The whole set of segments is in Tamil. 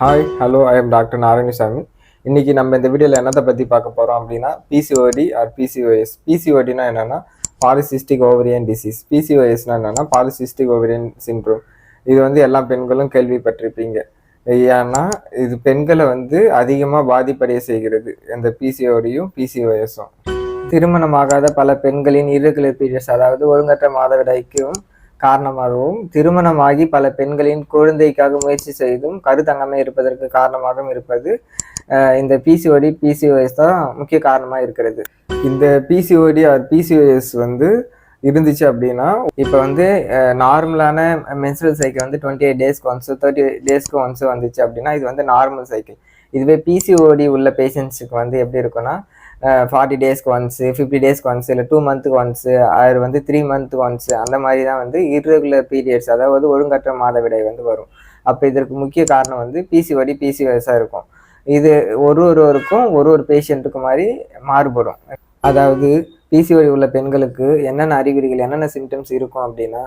Hi hello I am doctor Narayanasamy. இன்னைக்கு நம்ம இந்த வீடியோவில் என்னத்தை பற்றி பார்க்க போகிறோம் அப்படின்னா பிசிஓடி ஆர் பிசிஓஎஸ். பிசிஓடினா என்னென்னா பாலிசிஸ்டிக் ஓவரியன் டிசீஸ், பிசிஓஎஸ்னா என்னென்னா பாலிசிஸ்டிக் ஓவரியன் சிண்ட்ரோம். இது எல்லா பெண்களும் கேள்விப்பட்டிருப்பீங்க. ஏன்னா இது பெண்களை அதிகமாக பாதிப்படைய செய்கிறது, இந்த பிசிஓடியும் பிசிஓஎஸும். திருமணமாகாத பல பெண்களின் irregular periods, அதாவது ஒழுங்கற்ற மாதவிடாய்க்கும் காரணமாகவும், திருமணமாகி பல பெண்களின் குழந்தைக்காக முயற்சி செய்தும் கருத்தங்கமை இருப்பதற்கு காரணமாகவும் இருப்பது இந்த பிசிஓடி பிசிஓஎஸ் தான் முக்கிய காரணமாக இருக்கிறது. இந்த பிசிஓடி ஆர் பிசிஓஎஸ் இருந்துச்சு அப்படின்னா, இப்போ நார்மலான மென்சுரல் சைக்கிள் 28 டேஸ்க்கு ஒன்ஸ் 30 டேஸ்க்கு ஒன்ஸ் வந்துச்சு அப்படின்னா இது நார்மல் சைக்கிள். இதுவே பிசிஓடி உள்ள பேஷண்ட்ஸுக்கு எப்படி இருக்குன்னா 40 டேஸ்க்கு ஒன்ஸு, 50 டேஸ்க்கு ஒன்ஸு, இல்லை 2 மந்த்துக்கு ஒன்ஸு, அது 3 மந்த்துக்கு ஒன்ஸு, அந்த மாதிரி தான் irregular பீரியட்ஸ், அதாவது ஒழுங்கற்ற மாதவிடாய் வரும். அப்போ இதற்கு முக்கிய காரணம் பிசிஓடி பிசிஓஎஸ்ஸாக இருக்கும். இது ஒருவருக்கும் ஒரு பேஷண்ட்டுக்கு மாதிரி மாறுபடும். அதாவது பிசிஓடி உள்ள பெண்களுக்கு என்னென்ன அறிகுறிகள், என்னென்ன சிம்டம்ஸ் இருக்கும் அப்படின்னா,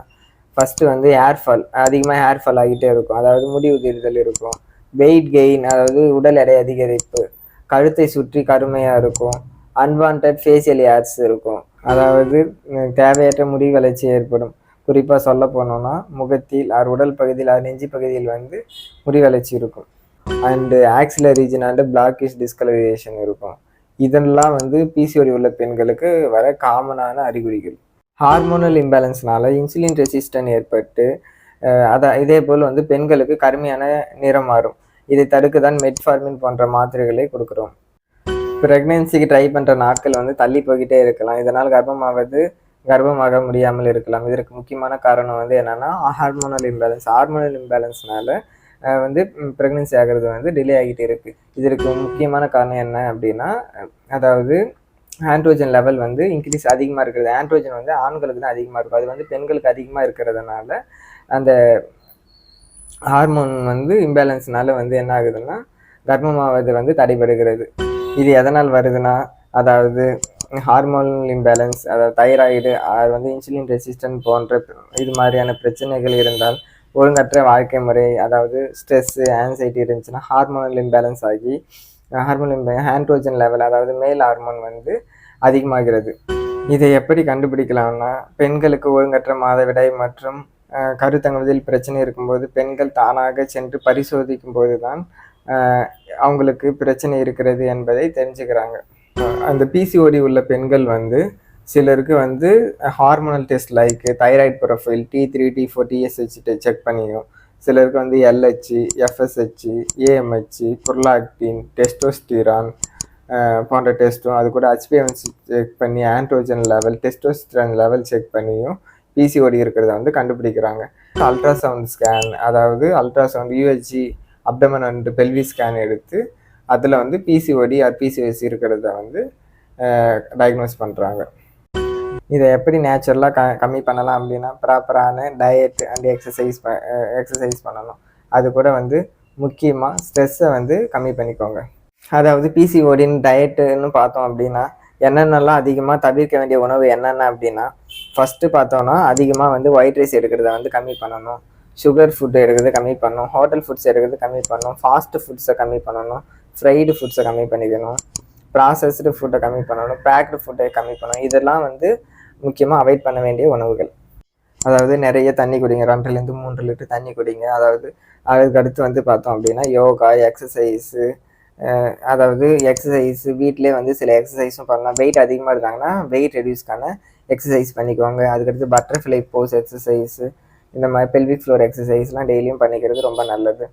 ஃபஸ்ட்டு ஹேர்ஃபால், அதிகமாக ஹேர்ஃபால் ஆகிட்டே இருக்கும், அதாவது முடி உதிர்தல் இருக்கும். வெயிட் கெயின், அதாவது உடல் எடை அதிகரிப்பு. கழுத்தை சுற்றி கருமையாக இருக்கும். அன்வான்ட் ஃபேஷியல் ஹேர்ஸ் இருக்கும், அதாவது தேவையற்ற முடி வளர்ச்சி ஏற்படும். குறிப்பாக சொல்ல போனோம்னா முகத்தில் உடல் பகுதியில் நெஞ்சு பகுதியில் முடி வளர்ச்சி இருக்கும். And ஆக்சிலர் region and blackish discolouration இருக்கும். இதெல்லாம் பிசிஓடி உள்ள பெண்களுக்கு வர காமனான அறிகுறிகள். ஹார்மோனல் இம்பேலன்ஸ்னால இன்சுலின் ரெசிஸ்டன்ட் ஏற்பட்டு இதே போல் பெண்களுக்கு கருமையான நிறம் மாறும். இதை தடுக்க தான் மெட்ஃபார்மின் போன்ற மாத்திரைகளை கொடுக்குறோம். ப்ரெக்னென்சிக்கு ட்ரை பண்ணுற நாட்கள் தள்ளி போய்கிட்டே இருக்கலாம். இதனால் கர்ப்பமாக முடியாமல் இருக்கலாம். இதற்கு முக்கியமான காரணம் என்னென்னா ஹார்மோனல் இம்பேலன்ஸ். ஹார்மோனல் இம்பேலன்ஸ்னால ப்ரெக்னென்சி ஆகிறது டிலே ஆகிட்டே இருக்குது. இதற்கு முக்கியமான காரணம் என்ன அப்படின்னா, அதாவது ஆண்ட்ரோஜன் லெவல் இன்க்ரீஸ் அதிகமாக இருக்கிறது. ஆண்ட்ரோஜன் ஆண்களுக்கு தான் அதிகமாக இருக்கும், அது பெண்களுக்கு அதிகமாக இருக்கிறதுனால அந்த ஹார்மோன் இம்பேலன்ஸ்னால என்ன ஆகுதுன்னா கர்ப்பமாவது தடைபடுகிறது. இது எதனால் வருதுன்னா, அதாவது ஹார்மோனல் இம்பேலன்ஸ், அதாவது தைராய்டு, இன்சுலின் ரெசிஸ்டன்ட் போன்ற இது மாதிரியான பிரச்சனைகள் இருந்தால், ஒழுங்கற்ற வாழ்க்கை முறை, அதாவது ஸ்ட்ரெஸ்ஸு, ஆன்சைட்டி இருந்துச்சுன்னா ஹார்மோனல் இம்பேலன்ஸ் ஆகி ஆண்ட்ரோஜன் லெவல், அதாவது மேல் ஹார்மோன் அதிகமாகிறது. இதை எப்படி கண்டுபிடிக்கலாம்னா, பெண்களுக்கு ஒழுங்கற்ற மாதவிடாய் மற்றும் கருத்தங்குவதில் பிரச்சனை இருக்கும்போது பெண்கள் தானாக சென்று பரிசோதிக்கும் போது தான் அவங்களுக்கு பிரச்சனை இருக்கிறது என்பதை தெரிஞ்சுக்கிறாங்க. அந்த பிசிஓடி உள்ள பெண்கள் சிலருக்கு hormonal test like thyroid profile, T3, T4, TSH check பண்ணியும், சிலருக்கு LH, FSH, AMH, புரலாக்டின், டெஸ்டோஸ்டிரான் போன்ற டெஸ்ட்டும், அது கூட HbA1c செக் பண்ணி androgen level, testosterone level check பண்ணியும் பிசிஓடி இருக்கிறத கண்டுபிடிக்கிறாங்க. அல்ட்ராசவுண்ட் ஸ்கேன், அதாவது ultrasound UHG abdomen and பெல்வி scan எடுத்து அதில் பிசிஓடி ஆர் பிசிஓஎஸ் இருக்கிறத டயக்னோஸ் பண்ணுறாங்க. இதை எப்படி நேச்சுரலாக கம்மி பண்ணலாம் அப்படின்னா, ப்ராப்பரான டயட் அண்ட் எக்ஸசைஸ் பண்ணணும். அது கூட முக்கியமாக ஸ்ட்ரெஸ்ஸை கம்மி பண்ணிக்கோங்க. அதாவது பிசிஓடின் டயட்டுன்னு பார்த்தோம் அப்படின்னா, என்னென்னலாம் அதிகமாக தவிர்க்க வேண்டிய உணவு என்னென்ன அப்படின்னா, ஃபஸ்ட்டு பார்த்தோன்னா அதிகமாக ஒயிட் ரைஸ் எடுக்கிறத கம்மி பண்ணணும். சுகர் ஃபுட்டு எடுக்கிறது கம்மி பண்ணணும். ஹோட்டல் ஃபுட்ஸ் எடுக்கிறது கம்மி பண்ணணும். ஃபாஸ்ட் ஃபுட்ஸை கம்மி பண்ணணும். ஃப்ரைடு ஃபுட்ஸை கம்மி பண்ணிக்கணும். ப்ராசஸ்டு ஃபுட்டை கம்மி பண்ணணும். பேக்டு ஃபுட்டை கம்மி பண்ணணும். இதெல்லாம் முக்கியமாக அவாய்ட் பண்ண வேண்டிய உணவுகள். அதாவது நிறைய தண்ணி குடிங்க, 2 to 3 லிட்டர் தண்ணி குடிங்க. அதாவது அதுக்கடுத்து பார்த்தோம் அப்படின்னா யோகா, எக்ஸசைஸு, அதாவது எக்ஸசைஸு வீட்டிலே சில எக்ஸசைஸும் பண்ணலாம். வெயிட் அதிகமாக இருந்தாங்கன்னா வெயிட் ரெடியூஸ்க்கான எக்ஸசைஸ் பண்ணிக்கோங்க. அதுக்கடுத்து பட்டர்ஃப்ளை போஸ் எக்ஸசைஸு, இந்த மாதிரி பெல்விக் ஃப்ளோர் எக்ஸசைஸ்லாம் டெய்லியும் பண்ணிக்கிறது ரொம்ப நல்லது.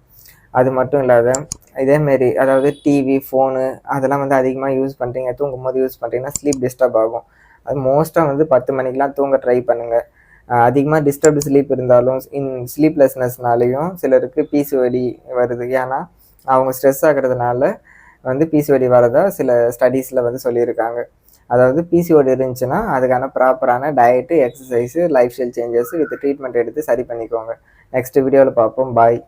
அது மட்டும் இல்லாத இதேமாரி, அதாவது டிவி, ஃபோனு அதெல்லாம் அதிகமாக யூஸ் பண்ணுறீங்க, தூங்கும்போது யூஸ் பண்ணுறீங்கன்னா ஸ்லீப் டிஸ்டர்ப் ஆகும். அது மோஸ்ட்டாக 10 மணிக்கெலாம் தூங்க ட்ரை பண்ணுங்கள். அதிகமாக டிஸ்டர்ப்டு ஸ்லீப் இருந்தாலும் ஸ்லீப்லெஸ்னஸ்னாலேயும் சிலருக்கு பிசிஓடி வருது. ஏன்னா அவங்க ஸ்ட்ரெஸ் ஆகிறதுனால பிசிஓடி வரதா சில ஸ்டடீஸில் சொல்லியிருக்காங்க. அதாவது பிசிஓடி இருந்துச்சுன்னா அதுக்கான ப்ராப்பரான diet, exercise, life style changes with treatment எடுத்து சரி பண்ணிக்கோங்க. நெக்ஸ்ட் வீடியோவில் பார்ப்போம். பாய்.